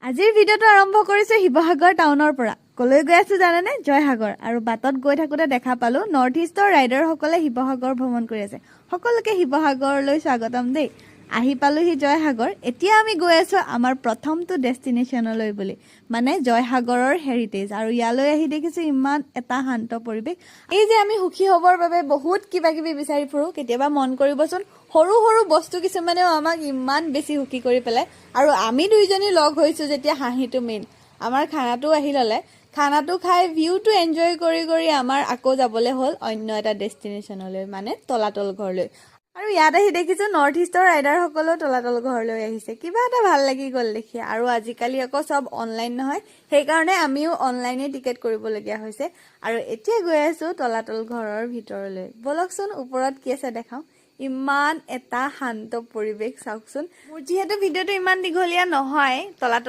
আজিৰ ভিডিঅ'টো আৰম্ভ কৰিছো শিৱসাগৰ টাউনৰ পৰা। কলৈ গৈ আছো জানেনে? জয়সাগৰ। আৰু বাটত গৈ থাকোতে দেখা পালো নৰ্থ ইষ্টৰ ৰাইডাৰসকলে শিৱসাগৰ ভ্ৰমণ কৰি আছে। সকলোকে শিৱসাগৰলৈ স্বাগতম দেই। আহি পালোহি জয়সাগৰ। এতিয়া আমি গৈ আছো আমাৰ প্ৰথমটো ডেষ্টিনেশ্যনলৈ বুলি, মানে জয়সাগৰৰ হেৰিটেজ। আৰু ইয়ালৈ আহি দেখিছো ইমান এটা শান্ত পৰিৱেশ। এই যে আমি সুখী হ'বৰ বাবে বহুত কিবা কিবি বিচাৰি ফুৰো, কেতিয়াবা মন কৰিবচোন সৰু সৰু বস্তু কিছুমানেও আমাক ইমান বেছি সুখী কৰি পেলাই। আৰু আমি দুইজনী লগ হৈছো যেতিয়া হাঁহিটো মেইন। আমাৰ খানাটো আহি ল'লে, খানাটো খাই ভিউটো এনজয় কৰি কৰি আমাৰ আকৌ যাবলৈ হ'ল অন্য এটা ডেষ্টিনেশ্যনলৈ, মানে তলাতল ঘৰলৈ। আৰু ইয়াত আহি দেখিছো নৰ্থ ইষ্টৰ ৰাইডাৰসকলেও তলাতল ঘৰলৈ আহিছে। কিবা এটা ভাল লাগি গ'ল দেখি। আৰু আজিকালি আকৌ চব অনলাইন নহয়, সেইকাৰণে আমিও অনলাইনে টিকেট কৰিবলগীয়া হৈছে। আৰু এতিয়া গৈ আছো তলাতল ঘৰৰ ভিতৰলৈ। বলকচোন ওপৰত কি আছে দেখাওঁ। ইমান এটা শান্ত পৰিৱেশ চাওকচোন। মোৰ যিহেতু ভিডিঅ'টো ইমান দীঘলীয়া নহয়, তলাতল